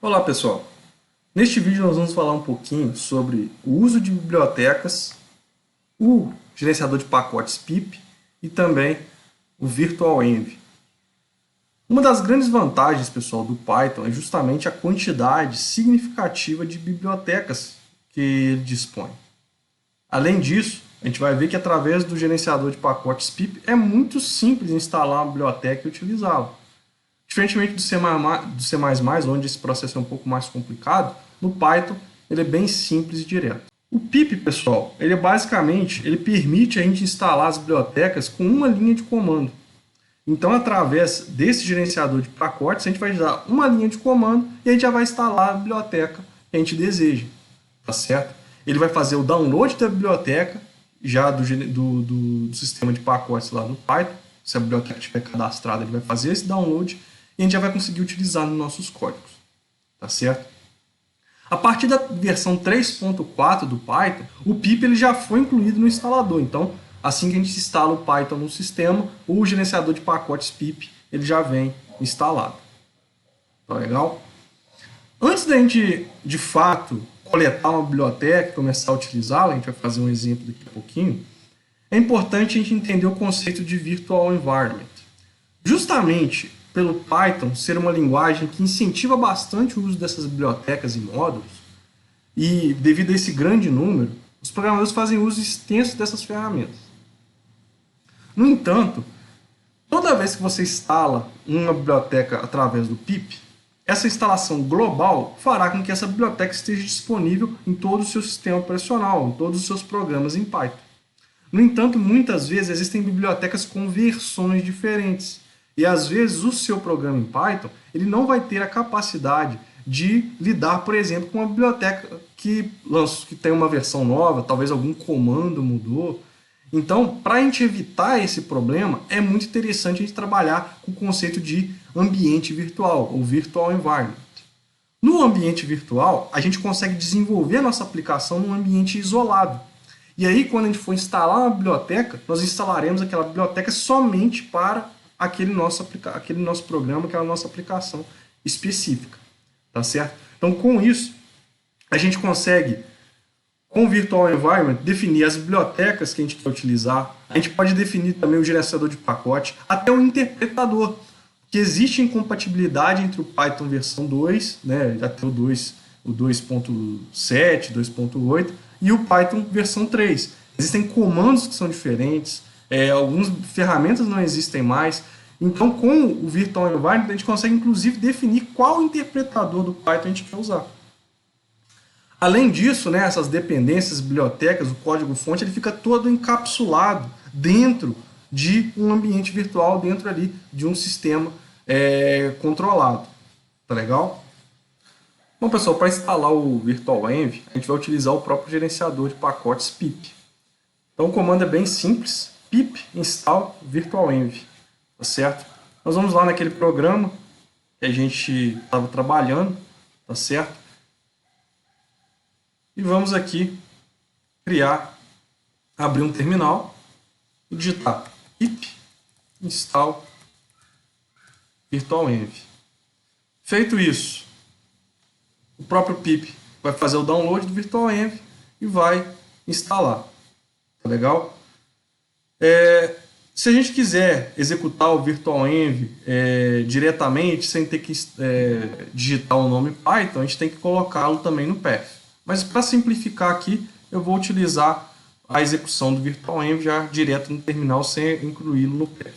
Olá pessoal, neste vídeo nós vamos falar um pouquinho sobre o uso de bibliotecas, o gerenciador de pacotes pip e também o virtualenv. Uma das grandes vantagens, pessoal, do Python é justamente a quantidade significativa de bibliotecas que ele dispõe. Além disso, a gente vai ver que através do gerenciador de pacotes pip é muito simples instalar uma biblioteca e utilizá-la. Diferentemente do C++, onde esse processo é um pouco mais complicado, no Python ele é bem simples e direto. O pip, pessoal, ele permite a gente instalar as bibliotecas com uma linha de comando. Então, através desse gerenciador de pacotes, a gente vai dar uma linha de comando e a gente já vai instalar a biblioteca que a gente deseja, tá certo? Ele vai fazer o download da biblioteca já do sistema de pacotes lá no Python. Se a biblioteca estiver cadastrada, ele vai fazer esse download e a gente já vai conseguir utilizar nos nossos códigos, tá certo? A partir da versão 3.4 do Python, o pip ele já foi incluído no instalador. Então, assim que a gente instala o Python no sistema, o gerenciador de pacotes pip ele já vem instalado. Tá legal? Antes da gente, de fato, coletar uma biblioteca e começar a utilizá-la, a gente vai fazer um exemplo daqui a pouquinho, é importante a gente entender o conceito de Virtual Environment. Justamente pelo Python ser uma linguagem que incentiva bastante o uso dessas bibliotecas e módulos, e devido a esse grande número, os programadores fazem uso extenso dessas ferramentas. No entanto, toda vez que você instala uma biblioteca através do pip, essa instalação global fará com que essa biblioteca esteja disponível em todo o seu sistema operacional, em todos os seus programas em Python. No entanto, muitas vezes existem bibliotecas com versões diferentes. E às vezes o seu programa em Python ele não vai ter a capacidade de lidar, por exemplo, com uma biblioteca que tem uma versão nova, talvez algum comando mudou. Então, para a gente evitar esse problema, é muito interessante a gente trabalhar com o conceito de ambiente virtual, ou Virtual Environment. No ambiente virtual, a gente consegue desenvolver a nossa aplicação num ambiente isolado. E aí, quando a gente for instalar uma biblioteca, nós instalaremos aquela biblioteca somente para aquele nosso programa, aquela nossa aplicação específica, tá certo? Então, com isso, a gente consegue, com o Virtual Environment, definir as bibliotecas que a gente quer utilizar. A gente pode definir também o gerenciador de pacote, até o interpretador, que existe incompatibilidade entre o Python versão 2, né, até o 2.7, 2.8, e o Python versão 3. Existem comandos que são diferentes, algumas ferramentas não existem mais. Então, com o Virtual Environment, a gente consegue, inclusive, definir qual interpretador do Python a gente quer usar. Além disso, né, essas dependências, bibliotecas, o código-fonte, ele fica todo encapsulado dentro de um ambiente virtual, dentro ali de um sistema controlado. Tá legal? Bom, pessoal, para instalar o virtualenv, a gente vai utilizar o próprio gerenciador de pacotes pip. Então, o comando é bem simples, pip install virtualenv, tá certo? Nós vamos lá naquele programa que a gente estava trabalhando, tá certo? E vamos aqui abrir um terminal e digitar pip install virtualenv. Feito isso, o próprio pip vai fazer o download do virtualenv e vai instalar. Tá legal? Se a gente quiser executar o virtualenv diretamente, sem ter que digitar o nome Python, a gente tem que colocá-lo também no path. Mas para simplificar aqui, eu vou utilizar a execução do virtualenv já direto no terminal, sem incluí-lo no path.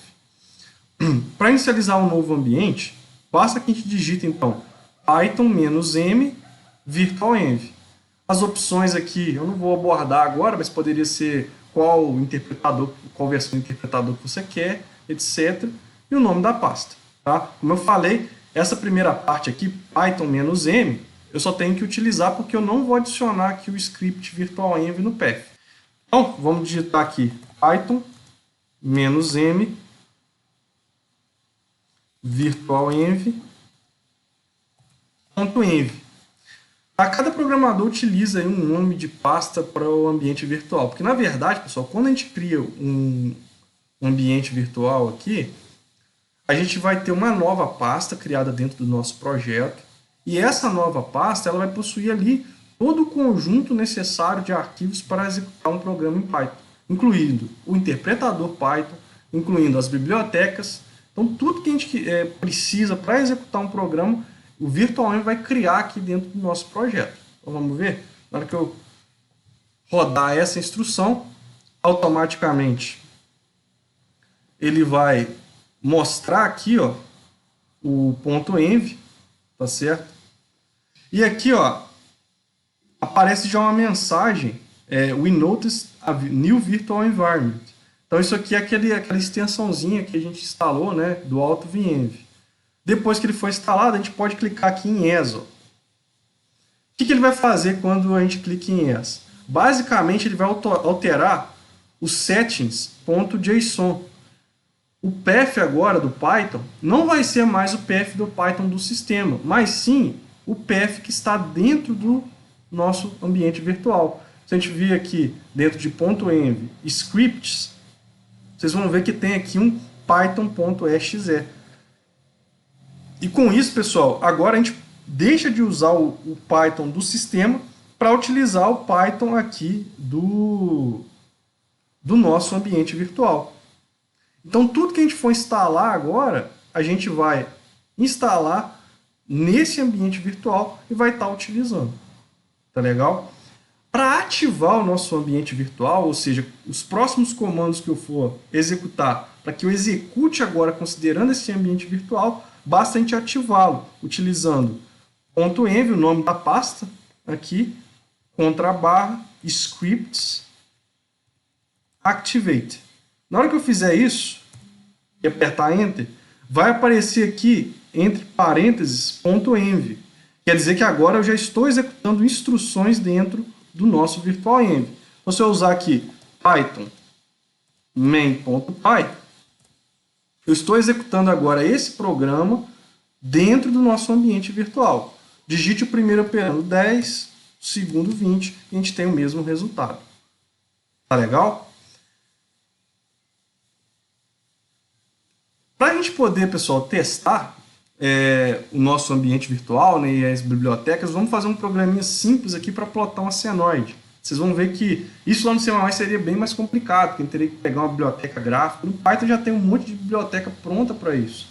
Para inicializar um novo ambiente, basta que a gente digite então Python-m virtualenv. As opções aqui eu não vou abordar agora, mas poderia ser qual versão do interpretador que você quer, etc. E o nome da pasta. Tá? Como eu falei, essa primeira parte aqui, Python-m, eu só tenho que utilizar porque eu não vou adicionar aqui o script virtualenv no path. Então, vamos digitar aqui Python-m virtualenv.env. Cada programador utiliza aí um nome de pasta para o ambiente virtual, porque na verdade, pessoal, quando a gente cria um ambiente virtual aqui, a gente vai ter uma nova pasta criada dentro do nosso projeto E essa nova pasta ela vai possuir ali todo o conjunto necessário de arquivos para executar um programa em Python, incluindo o interpretador Python, incluindo as bibliotecas. Então, tudo que a gente precisa para executar um programa, o VirtualEnv vai criar aqui dentro do nosso projeto. Então, vamos ver? Na hora que eu rodar essa instrução, automaticamente ele vai mostrar aqui, ó, o .env, tá certo? E aqui, ó, aparece já uma mensagem, we noticed a new virtual environment. Então isso aqui é aquela extensãozinha que a gente instalou, né, do AutoVenv. Depois que ele for instalado, a gente pode clicar aqui em ES. O que ele vai fazer quando a gente clica em ES? Basicamente, ele vai alterar os settings.json. O path agora do Python não vai ser mais o path do Python do sistema, mas sim o path que está dentro do nosso ambiente virtual. Se a gente vir aqui dentro de .env scripts, vocês vão ver que tem aqui um python.exe. E com isso, pessoal, agora a gente deixa de usar o Python do sistema para utilizar o Python aqui do nosso ambiente virtual. Então, tudo que a gente for instalar agora, a gente vai instalar nesse ambiente virtual e vai estar utilizando. Tá legal? Para ativar o nosso ambiente virtual, ou seja, os próximos comandos que eu for executar, para que eu execute agora considerando esse ambiente virtual, basta a gente ativá-lo utilizando .env, o nome da pasta, aqui, /, scripts, activate. Na hora que eu fizer isso e apertar Enter, vai aparecer aqui, entre parênteses, .env. Quer dizer que agora eu já estou executando instruções dentro do nosso VirtualEnv. Então, se eu usar aqui Python main.py, eu estou executando agora esse programa dentro do nosso ambiente virtual. Digite o primeiro operando 10, o segundo 20, e a gente tem o mesmo resultado. Tá legal? Para a gente poder, pessoal, testar o nosso ambiente virtual, né, e as bibliotecas, vamos fazer um programinha simples aqui para plotar uma senoide. Vocês vão ver que isso lá no C++ seria bem mais complicado, porque a gente teria que pegar uma biblioteca gráfica. No Python já tem um monte de biblioteca pronta para isso.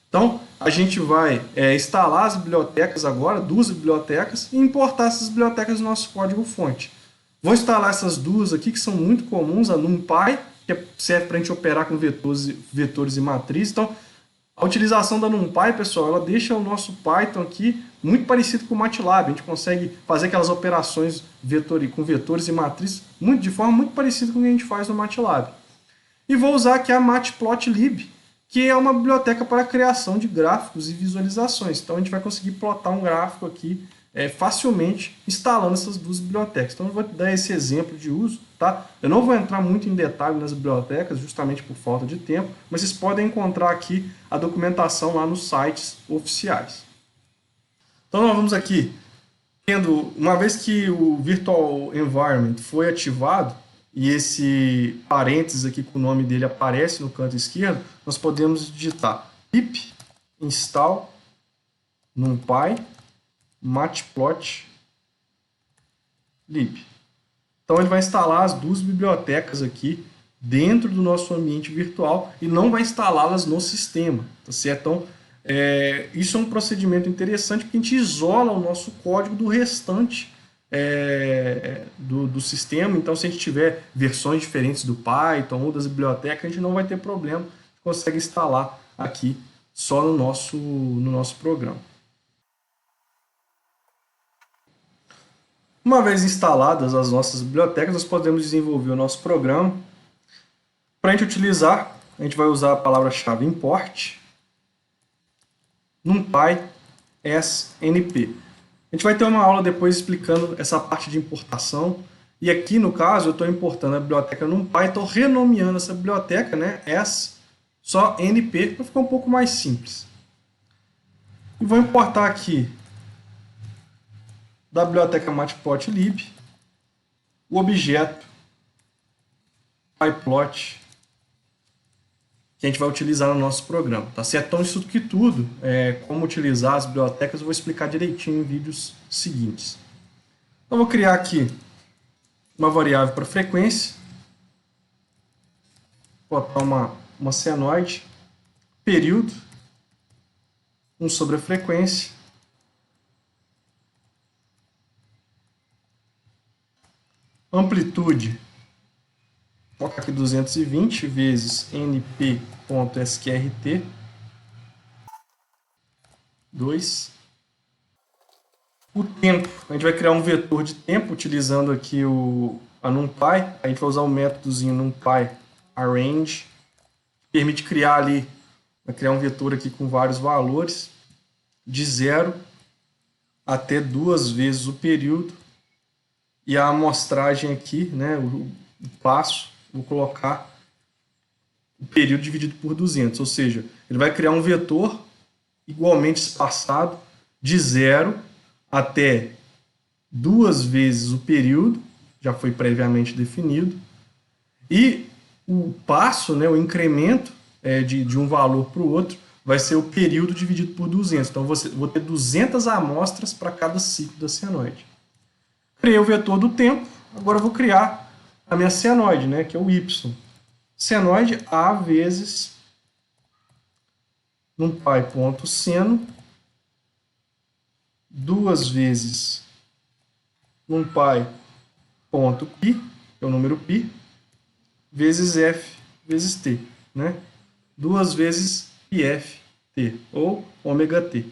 Então, a gente vai instalar as bibliotecas agora, 2 bibliotecas, e importar essas bibliotecas no nosso código-fonte. Vou instalar essas duas aqui, que são muito comuns, a NumPy, que serve para a gente operar com vetores e matrizes. Então, a utilização da NumPy, pessoal, ela deixa o nosso Python aqui muito parecido com o MATLAB. A gente consegue fazer aquelas operações com vetores e matrizes de forma muito parecida com o que a gente faz no MATLAB. E vou usar aqui a Matplotlib, que é uma biblioteca para a criação de gráficos e visualizações. Então a gente vai conseguir plotar um gráfico aqui facilmente instalando essas 2 bibliotecas. Então eu vou dar esse exemplo de uso, tá? Eu não vou entrar muito em detalhe nas bibliotecas, justamente por falta de tempo, mas vocês podem encontrar aqui a documentação lá nos sites oficiais. Então nós vamos aqui, uma vez que o Virtual Environment foi ativado, e esse parênteses aqui com o nome dele aparece no canto esquerdo, nós podemos digitar pip install numpy matplotlib. Então ele vai instalar as 2 bibliotecas aqui dentro do nosso ambiente virtual e não vai instalá-las no sistema, tá certo? Então isso é um procedimento interessante porque a gente isola o nosso código do restante do sistema. Então, se a gente tiver versões diferentes do Python ou das bibliotecas, a gente não vai ter problema, a gente consegue instalar aqui só no nosso programa. Uma vez instaladas as nossas bibliotecas, nós podemos desenvolver o nosso programa. Para a gente utilizar, a gente vai usar a palavra-chave import numpy snp. A gente vai ter uma aula depois explicando essa parte de importação. E aqui, no caso, eu estou importando a biblioteca NumPy, estou renomeando essa biblioteca, né, só np, para ficar um pouco mais simples. E vou importar aqui da biblioteca matplotlib o objeto pyplot que a gente vai utilizar no nosso programa, tá certo? Então, isso que tudo, como utilizar as bibliotecas, eu vou explicar direitinho em vídeos seguintes. Então, eu vou criar aqui uma variável para frequência, vou botar uma senoide, período, 1 sobre a frequência, amplitude, vou colocar aqui 220 vezes np.sqrt, 2. O tempo, a gente vai criar um vetor de tempo utilizando aqui a NumPy. A gente vai usar o métodozinho NumPy arrange, que permite criar ali, vai criar um vetor aqui com vários valores, de 0 até 2 vezes o período. E a amostragem aqui, né, o passo, vou colocar o período dividido por 200, ou seja, ele vai criar um vetor igualmente espaçado de 0 até 2 vezes o período, já foi previamente definido, e o passo, né, o incremento de um valor para o outro, vai ser o período dividido por 200. Então, vou ter 200 amostras para cada ciclo da senoide. Criei o vetor do tempo, agora eu vou criar a minha senoide, né, que é o y. Senoide A vezes NumPy.seno, 2 vezes NumPy.pi, que é o número π, vezes f vezes t, né? 2 vezes πft, ou ômega t.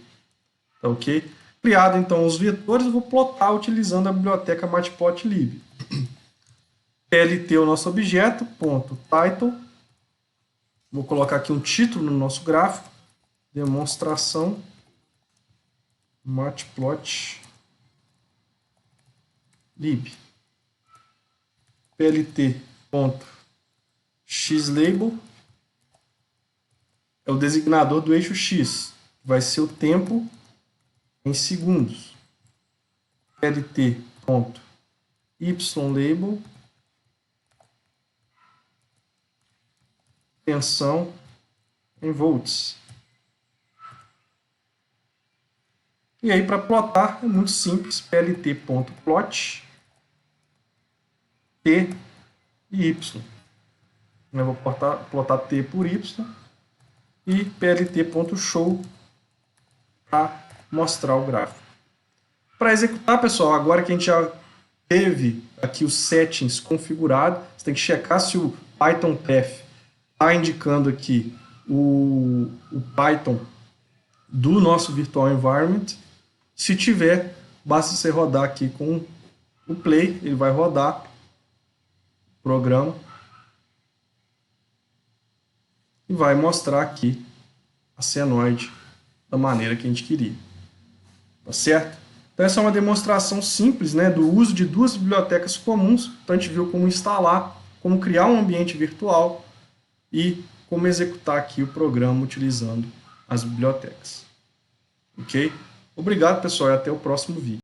Tá ok? Criado então os vetores, eu vou plotar utilizando a biblioteca matplotlib. plt é o nosso objeto, ponto title. Vou colocar aqui um título no nosso gráfico, demonstração matplotlib. plt.xlabel é o designador do eixo x, vai ser o tempo em segundos. plt.ylabel tensão em volts. E aí, para plotar, é muito simples, plt.plot t e y. Eu vou plotar t por y e plt.show para mostrar o gráfico. Para executar, pessoal, agora que a gente já teve aqui os settings configurados, você tem que checar se o Python Path está indicando aqui o Python do nosso Virtual Environment. Se tiver, basta você rodar aqui com o Play, ele vai rodar o programa e vai mostrar aqui a senoide da maneira que a gente queria. Tá certo? Então essa é uma demonstração simples, né, do uso de duas bibliotecas comuns. Então a gente viu como instalar, como criar um ambiente virtual e como executar aqui o programa utilizando as bibliotecas. Ok? Obrigado, pessoal, e até o próximo vídeo.